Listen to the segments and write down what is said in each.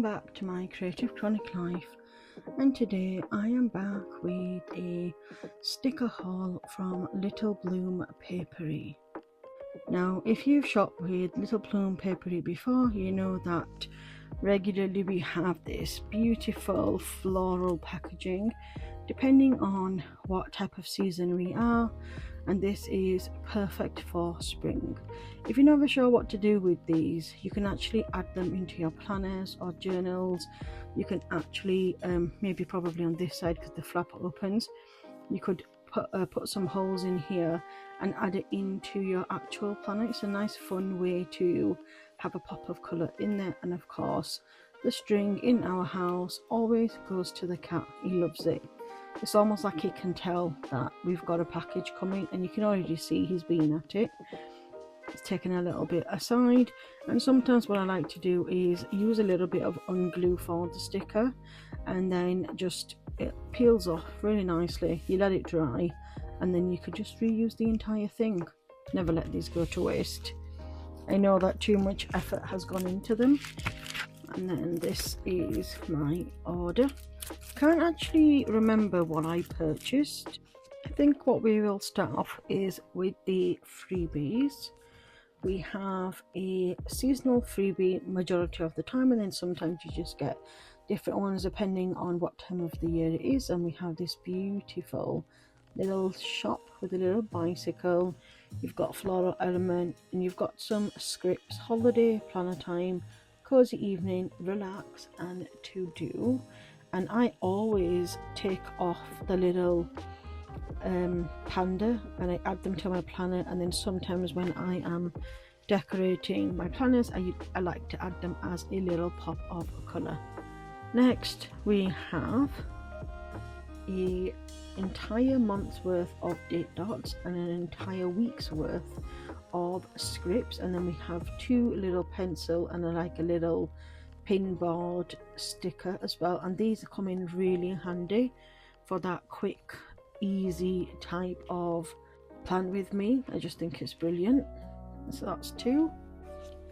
back to my Creative Chronic Life, and today I am back with a sticker haul from Littlebloompaperie. Now, if you've shopped with Littlebloompaperie before, you know that regularly we have this beautiful floral packaging depending on what type of season we are, and this is perfect for spring. If you're never sure what to do with these, you can actually add them into your planners or journals. You can actually probably on this side, because the flap opens, you could put some holes in here and add it into your actual planner. It's a nice fun way to have a pop of colour in there. And of course, the string in our house always goes to the cat. He loves it. It's almost like he can tell that we've got a package coming, and you can already see he's been at it. It's taken a little bit aside, and sometimes what I like to do is use a little bit of unglue for the sticker, and then just it peels off really nicely. You let it dry, and then you could just reuse the entire thing. Never let these go to waste. I know that too much effort has gone into them. And then this is my order. Can't actually remember what I purchased. I think what we will start off is with the freebies. We have a seasonal freebie majority of the time, and then sometimes you just get different ones depending on what time of the year it is. And we have this beautiful little shop with a little bicycle. You've got floral element, and you've got some scripts: holiday, planner time, cozy evening, relax, and to do. And I always take off the little panda and I add them to my planner, and then sometimes when I am decorating my planners, I like to add them as a little pop of colour. Next we have an entire month's worth of date dots and an entire week's worth of scripts, and then we have two little pencil and a little pin board sticker as well, and these come in really handy for that quick easy type of plan with me. I just think it's brilliant. So that's two.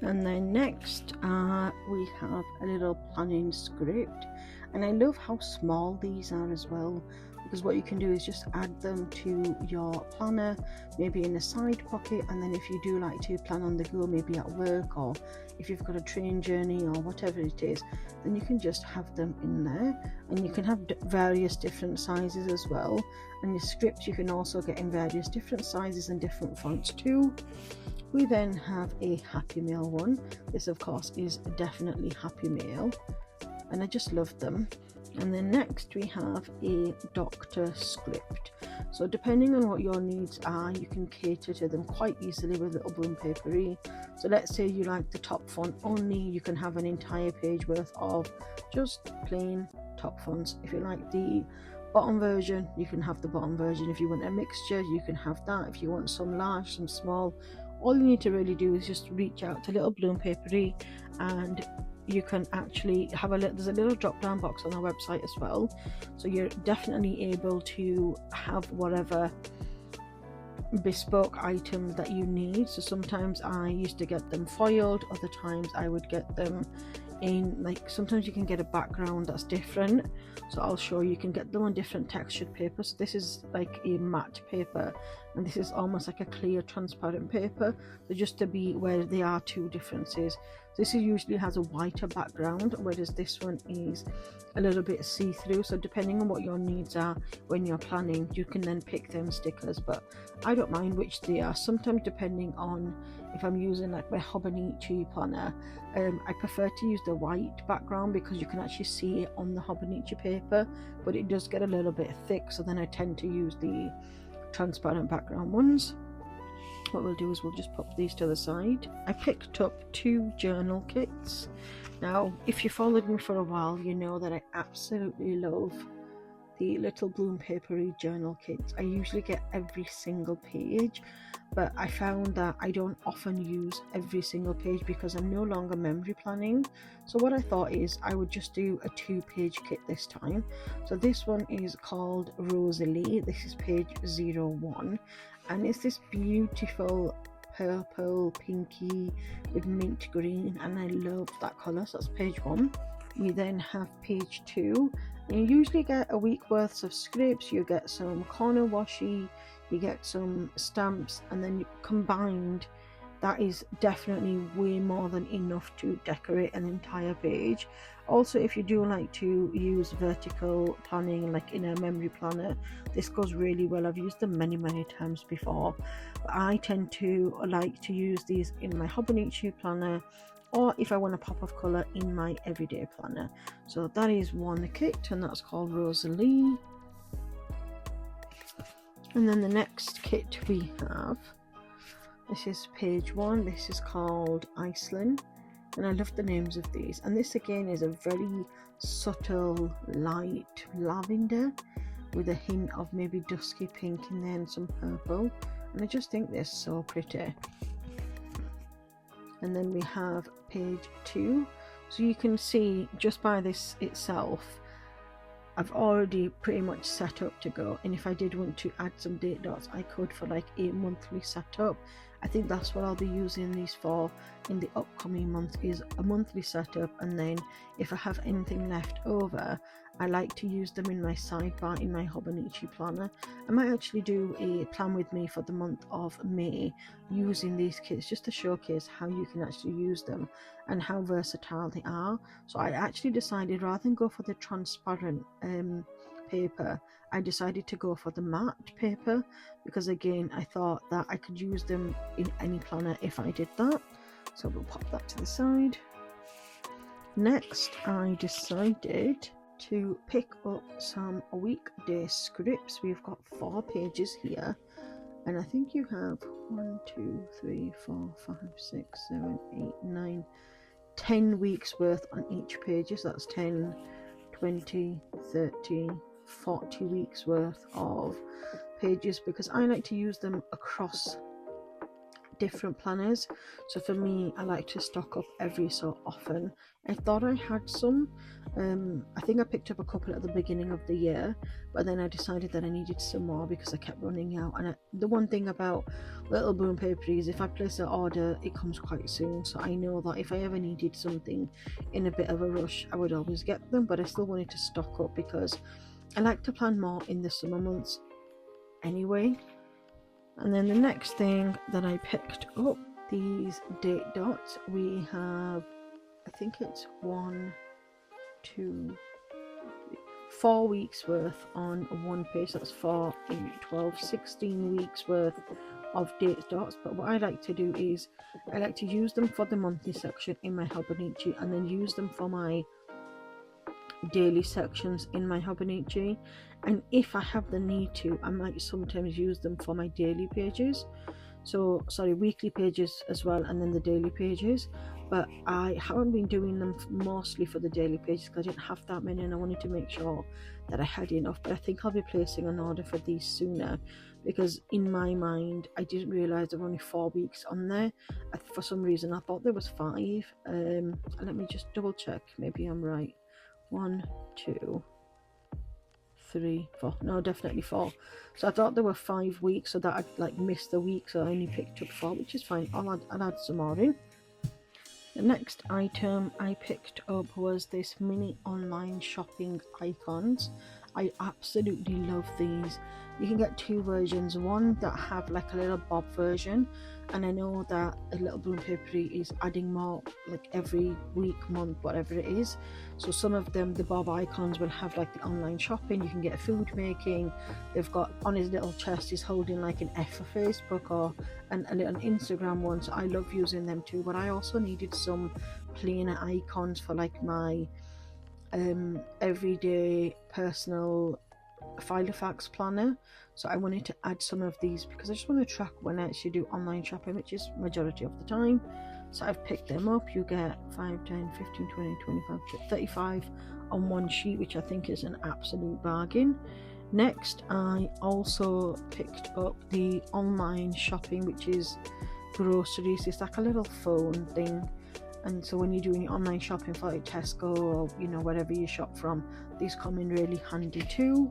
And then next we have a little planning script, and I love how small these are as well, because what you can do is just add them to your planner, maybe in a side pocket, and then if you do like to plan on the go, maybe at work, or if you've got a train journey or whatever it is, then you can just have them in there. And you can have various different sizes as well, and your scripts you can also get in various different sizes and different fonts too. We then have a Happy Mail one. This of course is definitely Happy Mail, and I just love them. And then next we have a doctor script. So depending on what your needs are, you can cater to them quite easily with Littlebloompaperie. So let's say you like the top font only, you can have an entire page worth of just plain top fonts. If you like the bottom version, you can have the bottom version. If you want a mixture, you can have that. If you want some large, some small, all you need to really do is just reach out to Littlebloompaperie, and you can actually have there's a little drop down box on our website as well, so you're definitely able to have whatever bespoke items that you need. So sometimes I used to get them foiled, other times I would get them in, sometimes you can get a background that's different, so I'll show you can get them on different textured paper. So this is like a matte paper, and this is almost like a clear transparent paper, so just to be where there are two differences. This usually has a whiter background, whereas this one is a little bit see-through. So depending on what your needs are when you're planning, you can then pick them stickers, but I don't mind which they are. Sometimes depending on if I'm using like my Hobonichi planner, I prefer to use the white background because you can actually see it on the Hobonichi paper, but it does get a little bit thick, so then I tend to use the transparent background ones. What we'll do is we'll just pop these to the side. I picked up two journal kits. Now, if you followed me for a while, you know that I absolutely love the Littlebloompaperie journal kits. I usually get every single page, but I found that I don't often use every single page because I'm no longer memory planning. So what I thought is I would just do a 2-page kit this time. So this one is called Rosalie. This is page 01, and it's this beautiful purple pinky with mint green, and I love that colour. So that's page 1. you then have page 2. You usually get a week worth of scripts, you get some corner washi, you get some stamps, and then combined that is definitely way more than enough to decorate an entire page. Also, if you do like to use vertical planning like in a memory planner, this goes really well. I've used them many times before, but I tend to like to use these in my Hobonichi planner, or if I want a pop of colour in my everyday planner. So that is one kit, and that's called Rosalie. And then the next kit we have, this is page 1. This is called Iceland, and I love the names of these. And this again is a very subtle light lavender with a hint of maybe dusky pink and then some purple, and I just think they're so pretty. And then we have page 2. So you can see just by this itself, I've already pretty much set up to go, and if I did want to add some date dots, I could for like a monthly setup. I think that's what I'll be using these for in the upcoming month, is a monthly setup, and then if I have anything left over, I like to use them in my sidebar in my Hobonichi planner. I might actually do a plan with me for the month of May using these kits just to showcase how you can actually use them and how versatile they are. So I actually decided, rather than go for the transparent paper, I decided to go for the matte paper, because again I thought that I could use them in any planner if I did that. So we'll pop that to the side. Next, I decided to pick up some weekday scripts. We've got 4 pages here, and I think you have 1, 2, 3, 4, 5, 6, 7, 8, 9, 10 weeks worth on each page. So that's 10, 20, 30, 40 weeks worth of pages, because I like to use them across different planners. So for me, I like to stock up every so often. I thought I had some, I think I picked up a couple at the beginning of the year, but then I decided that I needed some more because I kept running out. And the one thing about Littlebloompaperie is if I place an order, it comes quite soon, so I know that if I ever needed something in a bit of a rush, I would always get them. But I still wanted to stock up because I like to plan more in the summer months anyway. And then the next thing that I picked up, these date dots. We have, I think it's 1, 2, 3, 4 weeks worth on one page. That's 4, 8, 12, 16 weeks worth of date dots. But what I like to do is I like to use them for the monthly section in my Hobonichi, and then use them for my daily sections in my Hobonichi. And if I have the need to, I might sometimes use them for my daily pages, weekly pages as well, and then the daily pages. But I haven't been doing them mostly for the daily pages because I didn't have that many, and I wanted to make sure that I had enough. But I think I'll be placing an order for these sooner, because in my mind I didn't realize there were only 4 weeks on there. For some reason I thought there was 5. Let me just double check, maybe I'm right. 1, 2, 3, 4. No, definitely 4. So I thought there were 5 weeks, so that I'd like missed the week, so I only picked up 4, which is fine. I'll add some more in. The next item I picked up was this mini online shopping icons. I absolutely love these. You can get 2 versions, one that have like a little bob version, and I know that Littlebloompaperie is adding more like every week, month, whatever it is. So some of them, the bob icons, will have like the online shopping. You can get food making. They've got on his little chest, he's holding like an F for Facebook or a little Instagram one, so I love using them too. But I also needed some plainer icons for like my everyday personal Filofax planner. So I wanted to add some of these because I just want to track when I actually do online shopping, which is majority of the time. So I've picked them up. You get 5, 10, 15, 20, 25, 35 on one sheet, which I think is an absolute bargain. Next, I also picked up the online shopping, which is groceries. It's like a little phone thing, and so when you're doing your online shopping for like Tesco or wherever you shop from, these come in really handy too.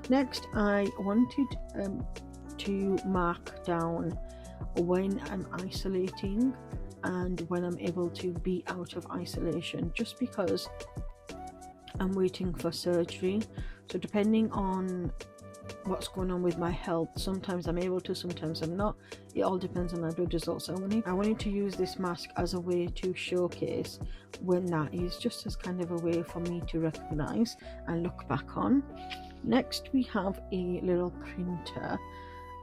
Next, I wanted to mark down when I'm isolating and when I'm able to be out of isolation, just because I'm waiting for surgery, so depending on what's going on with my health, sometimes I'm able to, sometimes I'm not. It all depends on my blood results. I wanted to use this mask as a way to showcase when that is, just as kind of a way for me to recognize and look back on. Next we have a little printer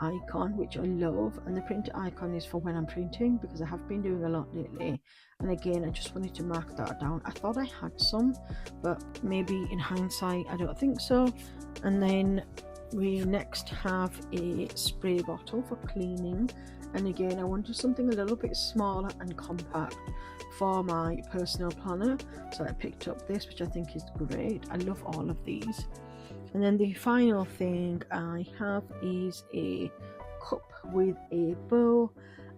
icon, which I love, and the printer icon is for when I'm printing, because I have been doing a lot lately, and again I just wanted to mark that down. I thought I had some, but maybe in hindsight I don't think so. And then we next have a spray bottle for cleaning, and again I wanted something a little bit smaller and compact for my personal planner, so I picked up this, which I think is great. I love all of these. And then the final thing I have is a cup with a bow,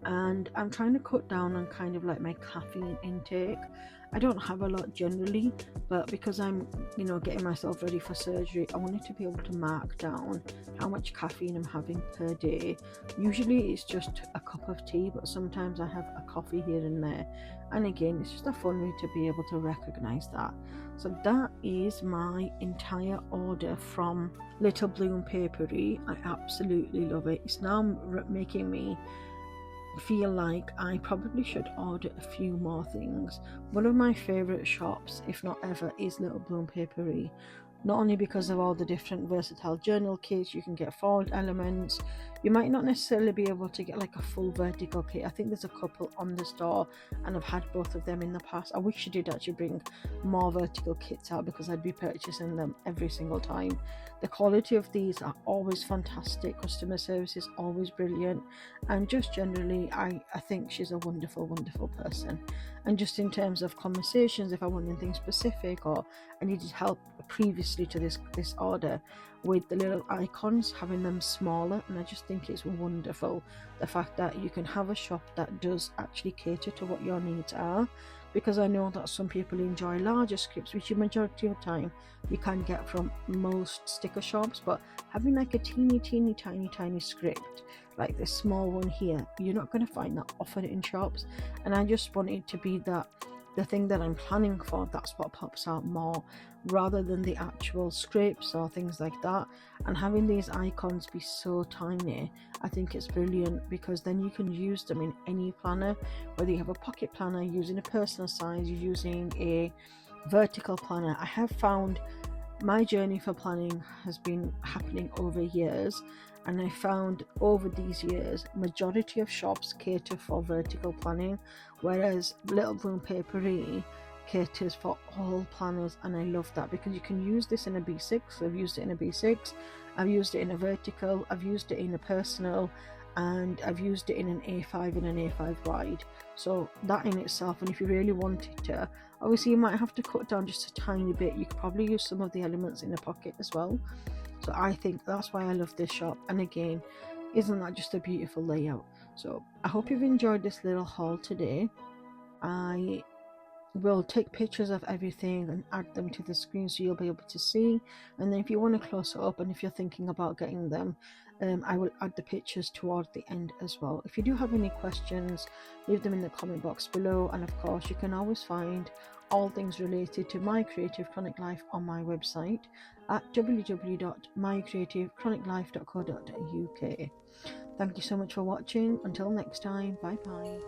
and I'm trying to cut down on kind of like my caffeine intake. I don't have a lot generally, but because I'm, you know, getting myself ready for surgery, I wanted to be able to mark down how much caffeine I'm having per day. Usually it's just a cup of tea, but sometimes I have a coffee here and there. And again, it's just a fun way to be able to recognize that. So that is my entire order from Littlebloompaperie. I absolutely love it. It's now making me feel like I probably should order a few more things. One of my favorite shops, if not ever, is Littlebloompaperie. Not only because of all the different versatile journal kits, you can get foiled elements. You might not necessarily be able to get like a full vertical kit. I think there's a couple on the store, and I've had both of them in the past. I wish you did actually bring more vertical kits out, because I'd be purchasing them every single time. The quality of these are always fantastic. Customer service is always brilliant, and just generally I think she's a wonderful person. And just in terms of conversations, if I want anything specific or I needed help previously to this order with the little icons, having them smaller, and I just think it's wonderful the fact that you can have a shop that does actually cater to what your needs are, because I know that some people enjoy larger scripts, which the majority of the time you can get from most sticker shops, but having like a tiny script like this small one here, you're not going to find that often in shops. And I just want it to be that the thing that I'm planning for, that's what pops out more, rather than the actual scripts or things like that. And having these icons be so tiny, I think it's brilliant, because then you can use them in any planner, whether you have a pocket planner, using a personal size, you're using a vertical planner. I have found my journey for planning has been happening over years, and I found over these years majority of shops cater for vertical planning, whereas Littlebloompaperie caters for all planners. And I love that, because you can use this in a B6. I've used it in a B6, I've used it in a vertical, I've used it in a personal, and I've used it in an A5 and an A5 wide. So that in itself, and if you really wanted to, obviously you might have to cut down just a tiny bit. You could probably use some of the elements in a pocket as well. So I think that's why I love this shop. And again, isn't that just a beautiful layout? So I hope you've enjoyed this little haul today. I will take pictures of everything and add them to the screen so you'll be able to see. And then if you want to close it up, and if you're thinking about getting them, I will add the pictures towards the end as well. If you do have any questions, leave them in the comment box below. And of course, you can always find all things related to My Creative Chronic Life on my website at www.mycreativechroniclife.co.uk. Thank you so much for watching. Until next time, bye bye.